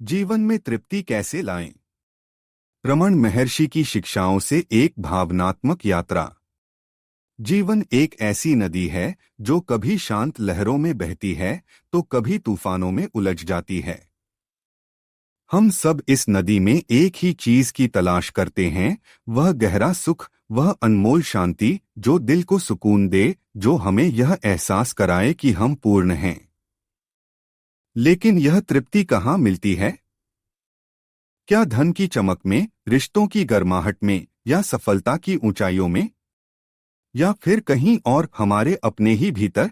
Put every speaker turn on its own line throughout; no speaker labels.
जीवन में तृप्ति कैसे लाएं? रमण महर्षि की शिक्षाओं से एक भावनात्मक यात्रा। जीवन एक ऐसी नदी है जो कभी शांत लहरों में बहती है तो कभी तूफानों में उलझ जाती है। हम सब इस नदी में एक ही चीज की तलाश करते हैं, वह गहरा सुख, वह अनमोल शांति जो दिल को सुकून दे, जो हमें यह एहसास कराए कि हम पूर्ण हैं। लेकिन यह तृप्ति कहाँ मिलती है? क्या धन की चमक में, रिश्तों की गर्माहट में, या सफलता की ऊंचाइयों में, या फिर कहीं और हमारे अपने ही भीतर?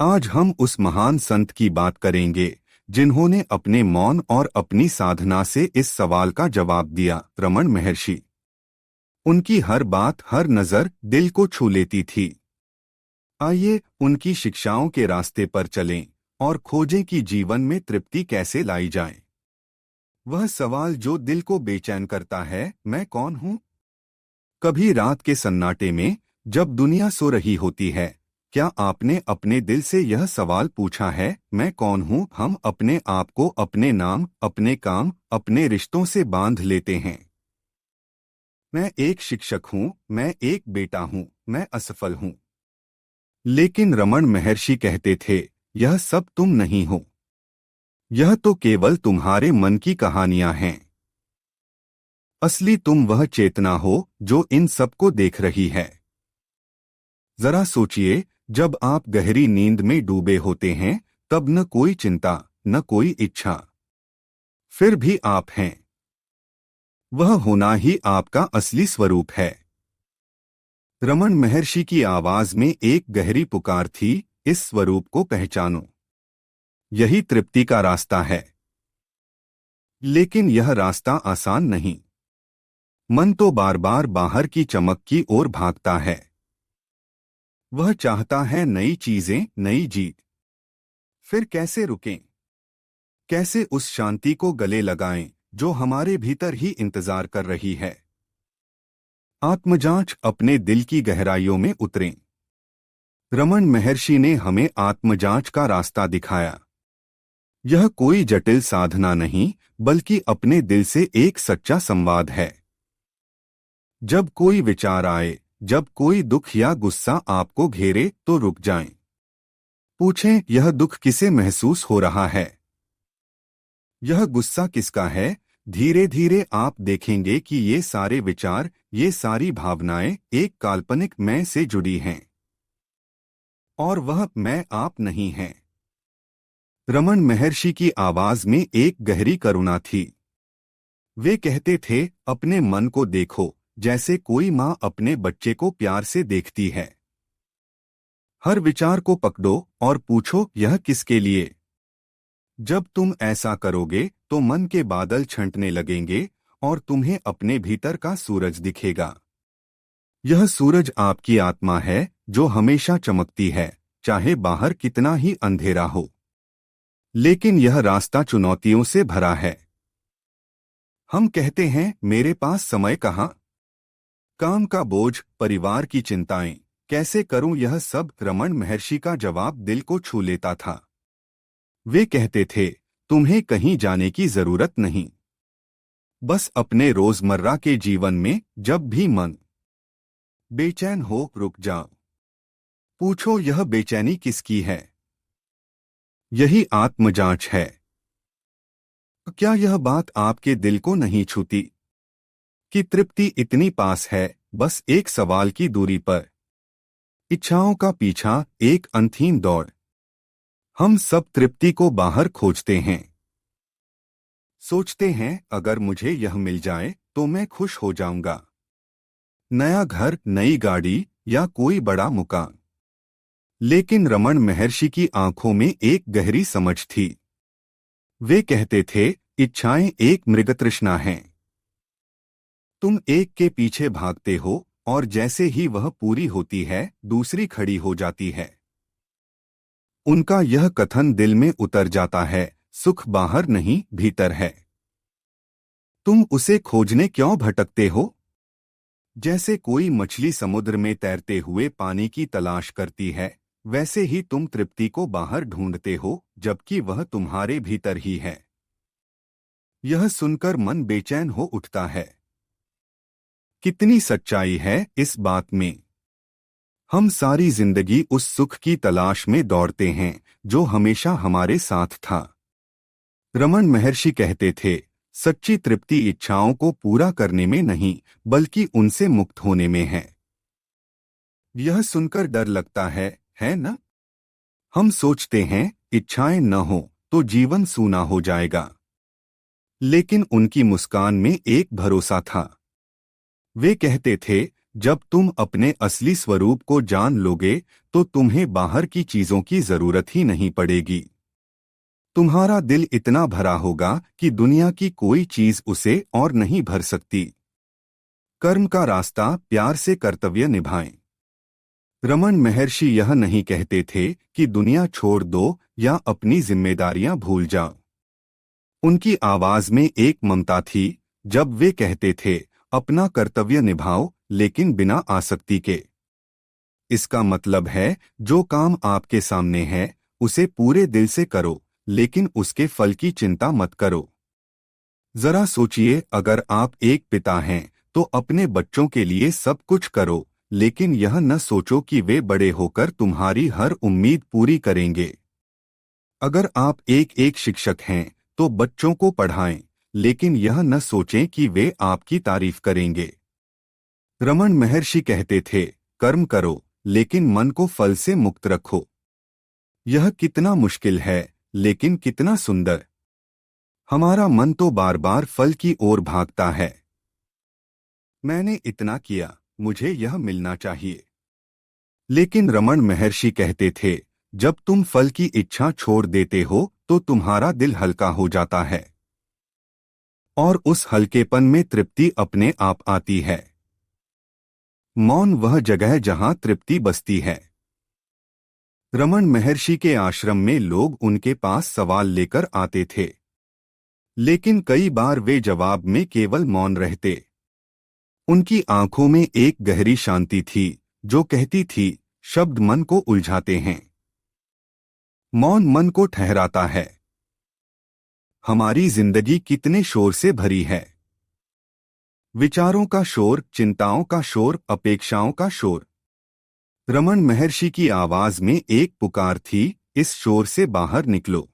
आज हम उस महान संत की बात करेंगे जिन्होंने अपने मौन और अपनी साधना से इस सवाल का जवाब दिया, रमण महर्षि। उनकी हर बात, हर नजर दिल को छू लेती थी। आइए उनकी शिक्षाओं के रास्ते पर चलें और खोजें कि जीवन में तृप्ति कैसे लाई जाए। वह सवाल जो दिल को बेचैन करता है, मैं कौन हूँ? कभी रात के सन्नाटे में, जब दुनिया सो रही होती है, क्या आपने अपने दिल से यह सवाल पूछा है, मैं कौन हूँ? हम अपने आप को अपने नाम, अपने काम, अपने रिश्तों से बांध लेते हैं। मैं एक शिक्षक हूँ, मैं एक बेटा हूँ, मैं असफल हूँ। लेकिन रमण महर्षि कहते थे, यह सब तुम नहीं हो। यह तो केवल तुम्हारे मन की कहानियां हैं। असली तुम वह चेतना हो जो इन सबको देख रही है। जरा सोचिए, जब आप गहरी नींद में डूबे होते हैं, तब न कोई चिंता, न कोई इच्छा, फिर भी आप हैं। वह होना ही आपका असली स्वरूप है। रमण महर्षि की आवाज में एक गहरी पुकार थी, इस स्वरूप को पहचानो। यही तृप्ति का रास्ता है। लेकिन यह रास्ता आसान नहीं। मन तो बार बार बाहर की चमक की ओर भागता है। वह चाहता है नई चीजें, नई जीत। फिर कैसे रुकें? कैसे उस शांति को गले लगाएं जो हमारे भीतर ही इंतजार कर रही है? आत्मजांच, अपने दिल की गहराइयों में उतरें। रमण महर्षि ने हमें आत्मजांच का रास्ता दिखाया। यह कोई जटिल साधना नहीं, बल्कि अपने दिल से एक सच्चा संवाद है। जब कोई विचार आए, जब कोई दुख या गुस्सा आपको घेरे, तो रुक जाएं। पूछें, यह दुख किसे महसूस हो रहा है? यह गुस्सा किसका है? धीरे धीरे आप देखेंगे कि ये सारे विचार, ये सारी भावनाएं एक काल्पनिक मैं से जुड़ी हैं। और वह मैं आप नहीं है। रमण महर्षि की आवाज में एक गहरी करुणा थी। वे कहते थे, अपने मन को देखो, जैसे कोई माँ अपने बच्चे को प्यार से देखती है। हर विचार को पकड़ो और पूछो, यह किसके लिए? जब तुम ऐसा करोगे तो मन के बादल छंटने लगेंगे और तुम्हें अपने भीतर का सूरज दिखेगा। यह सूरज आपकी आत्मा है जो हमेशा चमकती है, चाहे बाहर कितना ही अंधेरा हो। लेकिन यह रास्ता चुनौतियों से भरा है। हम कहते हैं, मेरे पास समय कहाँ? काम का बोझ, परिवार की चिंताएं, कैसे करूं यह सब? रमण महर्षि का जवाब दिल को छू लेता था। वे कहते थे, तुम्हें कहीं जाने की जरूरत नहीं। बस अपने रोजमर्रा के जीवन में जब भी मन बेचैन हो, रुक जाओ। पूछो, यह बेचैनी किसकी है? यही आत्मजांच है। क्या यह बात आपके दिल को नहीं छूती कि तृप्ति इतनी पास है, बस एक सवाल की दूरी पर? इच्छाओं का पीछा, एक अंतहीन दौड़। हम सब तृप्ति को बाहर खोजते हैं। सोचते हैं, अगर मुझे यह मिल जाए तो मैं खुश हो जाऊंगा। नया घर, नई गाड़ी, या कोई बड़ा मुकाम। लेकिन रमण महर्षि की आंखों में एक गहरी समझ थी। वे कहते थे, इच्छाएं एक मृगतृष्णा हैं। तुम एक के पीछे भागते हो और जैसे ही वह पूरी होती है, दूसरी खड़ी हो जाती है। उनका यह कथन दिल में उतर जाता है, सुख बाहर नहीं, भीतर है। तुम उसे खोजने क्यों भटकते हो? जैसे कोई मछली समुद्र में तैरते हुए पानी की तलाश करती है, वैसे ही तुम तृप्ति को बाहर ढूंढते हो, जबकि वह तुम्हारे भीतर ही है। यह सुनकर मन बेचैन हो उठता है। कितनी सच्चाई है इस बात में। हम सारी जिंदगी उस सुख की तलाश में दौड़ते हैं जो हमेशा हमारे साथ था। रमन महर्षि कहते थे, सच्ची तृप्ति इच्छाओं को पूरा करने में नहीं, बल्कि उनसे मुक्त होने में है। यह सुनकर डर लगता है न? हम सोचते हैं इच्छाएं न हो तो जीवन सूना हो जाएगा। लेकिन उनकी मुस्कान में एक भरोसा था। वे कहते थे, जब तुम अपने असली स्वरूप को जान लोगे तो तुम्हें बाहर की चीजों की जरूरत ही नहीं पड़ेगी। तुम्हारा दिल इतना भरा होगा कि दुनिया की कोई चीज उसे और नहीं भर सकती। कर्म का रास्ता प्यार से कर्तव्य निभाएं। रमन महर्षि यह नहीं कहते थे कि दुनिया छोड़ दो या अपनी जिम्मेदारियां भूल जाओ। उनकी आवाज में एक ममता थी जब वे कहते थे, अपना कर्तव्य निभाओ लेकिन बिना आसक्ति के। इसका मतलब है, जो काम आपके सामने है उसे पूरे दिल से करो, लेकिन उसके फल की चिंता मत करो। जरा सोचिए, अगर आप एक पिता हैं तो अपने बच्चों के लिए सब कुछ करो, लेकिन यह न सोचो कि वे बड़े होकर तुम्हारी हर उम्मीद पूरी करेंगे। अगर आप एक शिक्षक हैं तो बच्चों को पढ़ाएं, लेकिन यह न सोचें कि वे आपकी तारीफ करेंगे। रमन महर्षि कहते थे, कर्म करो लेकिन मन को फल से मुक्त रखो। यह कितना मुश्किल है, लेकिन कितना सुंदर। हमारा मन तो बार बार फल की ओर भागता है। मैंने इतना किया, मुझे यह मिलना चाहिए। लेकिन रमन महर्षि कहते थे, जब तुम फल की इच्छा छोड़ देते हो तो तुम्हारा दिल हल्का हो जाता है, और उस हल्केपन में तृप्ति अपने आप आती है। मौन वह जगह जहां तृप्ति बसती है। रमन महर्षि के आश्रम में लोग उनके पास सवाल लेकर आते थे, लेकिन कई बार वे जवाब में केवल मौन रहते। उनकी आंखों में एक गहरी शांति थी जो कहती थी, शब्द मन को उलझाते हैं, मौन मन को ठहराता है। हमारी जिंदगी कितने शोर से भरी है। विचारों का शोर, चिंताओं का शोर, अपेक्षाओं का शोर। रमन महर्षि की आवाज में एक पुकार थी, इस शोर से बाहर निकलो।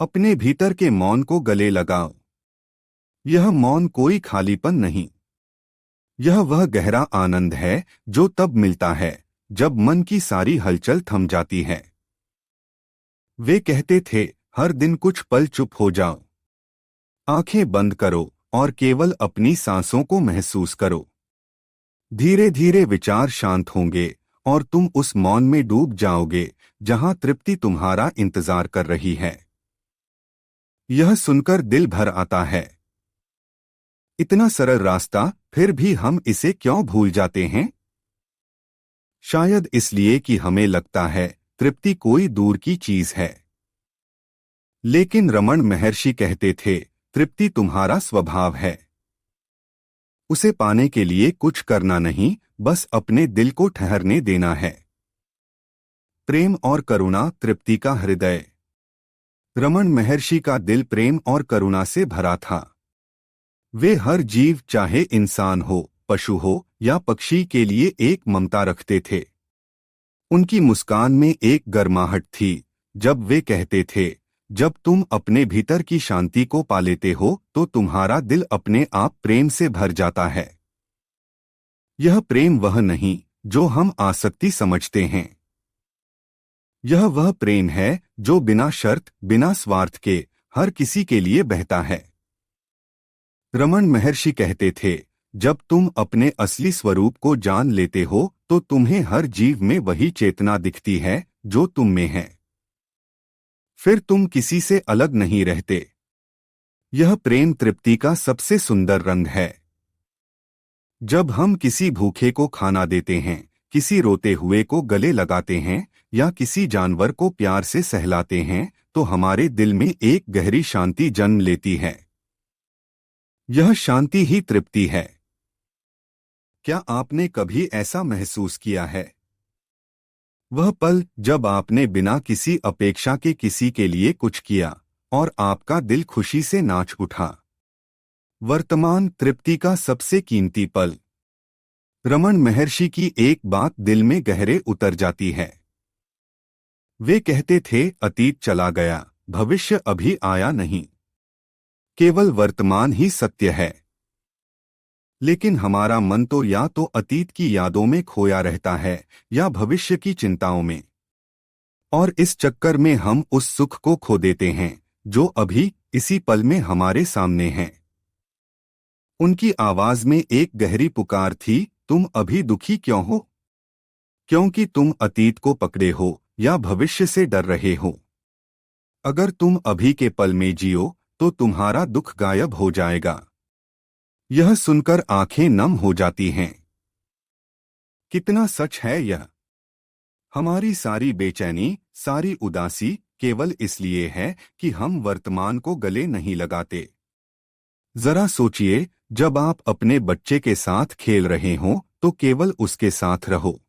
अपने भीतर के मौन को गले लगाओ। यह मौन कोई खालीपन नहीं, यह वह गहरा आनंद है जो तब मिलता है जब मन की सारी हलचल थम जाती है। वे कहते थे, हर दिन कुछ पल चुप हो जाओ, आंखें बंद करो और केवल अपनी सांसों को महसूस करो। धीरे धीरे विचार शांत होंगे और तुम उस मौन में डूब जाओगे जहां तृप्ति तुम्हारा इंतजार कर रही है। यह सुनकर दिल भर आता है। इतना सरल रास्ता, फिर भी हम इसे क्यों भूल जाते हैं? शायद इसलिए कि हमें लगता है तृप्ति कोई दूर की चीज है। लेकिन रमन महर्षि कहते थे, तृप्ति तुम्हारा स्वभाव है। उसे पाने के लिए कुछ करना नहीं, बस अपने दिल को ठहरने देना है। प्रेम और करुणा तृप्ति का हृदय। रमन महर्षि का दिल प्रेम और करुणा से भरा था। वे हर जीव, चाहे इंसान हो, पशु हो या पक्षी, के लिए एक ममता रखते थे। उनकी मुस्कान में एक गर्माहट थी जब वे कहते थे, जब तुम अपने भीतर की शांति को पा लेते हो तो तुम्हारा दिल अपने आप प्रेम से भर जाता है। यह प्रेम वह नहीं जो हम आसक्ति समझते हैं। यह वह प्रेम है जो बिना शर्त, बिना स्वार्थ के हर किसी के लिए बहता है। रमन महर्षि कहते थे, जब तुम अपने असली स्वरूप को जान लेते हो तो तुम्हें हर जीव में वही चेतना दिखती है जो तुम में है। फिर तुम किसी से अलग नहीं रहते। यह प्रेम तृप्ति का सबसे सुंदर रंग है। जब हम किसी भूखे को खाना देते हैं, किसी रोते हुए को गले लगाते हैं या किसी जानवर को प्यार से सहलाते हैं, तो हमारे दिल में एक गहरी शांति जन्म लेती है। यह शांति ही तृप्ति है। क्या आपने कभी ऐसा महसूस किया है? वह पल जब आपने बिना किसी अपेक्षा के किसी के लिए कुछ किया, और आपका दिल खुशी से नाच उठा। वर्तमान तृप्ति का सबसे कीमती पल। रमण महर्षि की एक बात दिल में गहरे उतर जाती है। वे कहते थे, अतीत चला गया, भविष्य अभी आया नहीं, केवल वर्तमान ही सत्य है। लेकिन हमारा मन तो या तो अतीत की यादों में खोया रहता है या भविष्य की चिंताओं में, और इस चक्कर में हम उस सुख को खो देते हैं जो अभी इसी पल में हमारे सामने है। उनकी आवाज में एक गहरी पुकार थी, तुम अभी दुखी क्यों हो? क्योंकि तुम अतीत को पकड़े हो या भविष्य से डर रहे हो? अगर तुम अभी के पल में जियो तो तुम्हारा दुख गायब हो जाएगा। यह सुनकर आंखें नम हो जाती हैं। कितना सच है यह! हमारी सारी बेचैनी, सारी उदासी केवल इसलिए है कि हम वर्तमान को गले नहीं लगाते। जरा सोचिए, जब आप अपने बच्चे के साथ खेल रहे हों तो केवल उसके साथ रहो।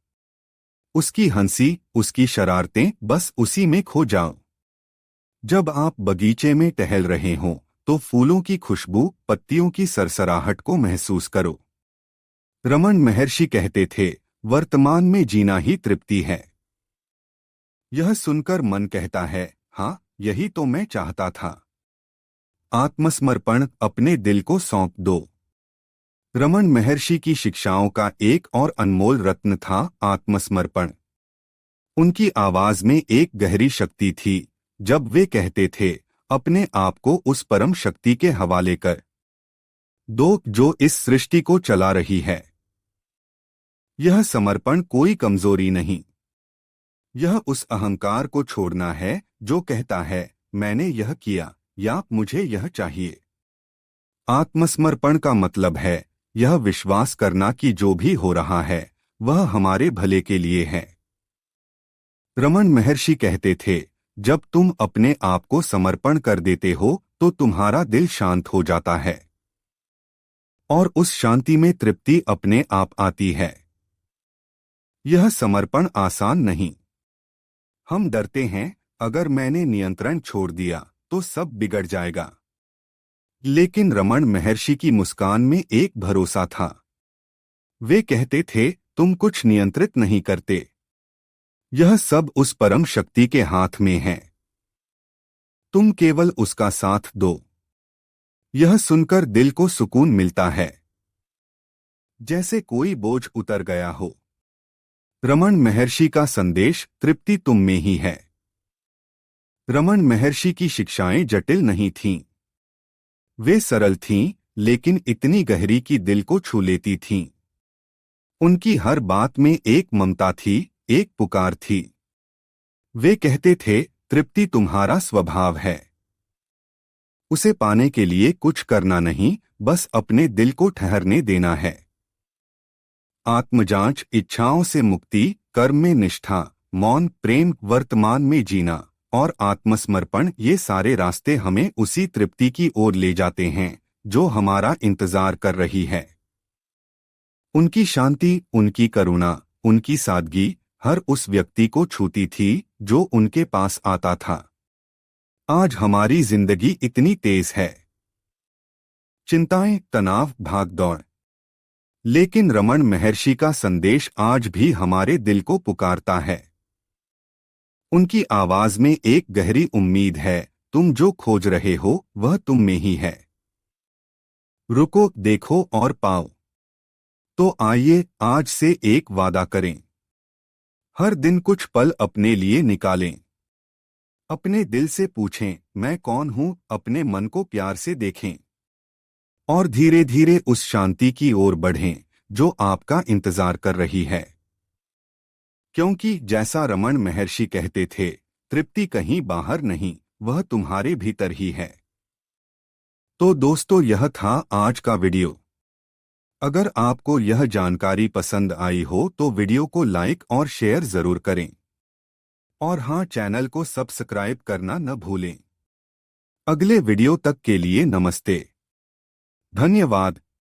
उसकी हंसी, उसकी शरारतें, बस उसी में खो जाओ। जब आप बगीचे में टहल रहे हों तो फूलों की खुशबू, पत्तियों की सरसराहट को महसूस करो। रमण महर्षि कहते थे, वर्तमान में जीना ही तृप्ति है। यह सुनकर मन कहता है, हाँ, यही तो मैं चाहता था। आत्मसमर्पण, अपने दिल को सौंप दो। रमण महर्षि की शिक्षाओं का एक और अनमोल रत्न था आत्मसमर्पण। उनकी आवाज में एक गहरी शक्ति थी जब वे कहते थे, अपने आप को उस परम शक्ति के हवाले कर दो जो इस सृष्टि को चला रही है। यह समर्पण कोई कमजोरी नहीं, यह उस अहंकार को छोड़ना है जो कहता है, मैंने यह किया या मुझे यह चाहिए। आत्मसमर्पण का मतलब है यह विश्वास करना कि जो भी हो रहा है वह हमारे भले के लिए है। रमण महर्षि कहते थे, जब तुम अपने आप को समर्पण कर देते हो तो तुम्हारा दिल शांत हो जाता है और उस शांति में तृप्ति अपने आप आती है। यह समर्पण आसान नहीं। हम डरते हैं, अगर मैंने नियंत्रण छोड़ दिया तो सब बिगड़ जाएगा। लेकिन रमण महर्षि की मुस्कान में एक भरोसा था। वे कहते थे, तुम कुछ नियंत्रित नहीं करते, यह सब उस परम शक्ति के हाथ में है, तुम केवल उसका साथ दो। यह सुनकर दिल को सुकून मिलता है, जैसे कोई बोझ उतर गया हो। रमण महर्षि का संदेश, तृप्ति तुम में ही है। रमण महर्षि की शिक्षाएं जटिल नहीं थीं। वे सरल थीं, लेकिन इतनी गहरी कि दिल को छू लेती थीं। उनकी हर बात में एक ममता थी, एक पुकार थी। वे कहते थे, तृप्ति तुम्हारा स्वभाव है। उसे पाने के लिए कुछ करना नहीं, बस अपने दिल को ठहरने देना है। आत्मजांच, इच्छाओं से मुक्ति, कर्म में निष्ठा, मौन, प्रेम, वर्तमान में जीना और आत्मसमर्पण, ये सारे रास्ते हमें उसी तृप्ति की ओर ले जाते हैं जो हमारा इंतजार कर रही है। उनकी शांति, उनकी करुणा, उनकी सादगी हर उस व्यक्ति को छूती थी जो उनके पास आता था। आज हमारी जिंदगी इतनी तेज है, चिंताएं, तनाव, भागदौड़, लेकिन रमण महर्षि का संदेश आज भी हमारे दिल को पुकारता है। उनकी आवाज में एक गहरी उम्मीद है, तुम जो खोज रहे हो वह तुम में ही है। रुको, देखो और पाओ। तो आइए आज से एक वादा करें, हर दिन कुछ पल अपने लिए निकालें। अपने दिल से पूछें, मैं कौन हूं, अपने मन को प्यार से देखें और धीरे धीरे उस शांति की ओर बढ़ें जो आपका इंतजार कर रही है। क्योंकि जैसा रमण महर्षि कहते थे, तृप्ति कहीं बाहर नहीं, वह तुम्हारे भीतर ही है। तो दोस्तों, यह था आज का वीडियो। अगर आपको यह जानकारी पसंद आई हो तो वीडियो को लाइक और शेयर जरूर करें और हाँ, चैनल को सब्सक्राइब करना न भूलें। अगले वीडियो तक के लिए नमस्ते, धन्यवाद।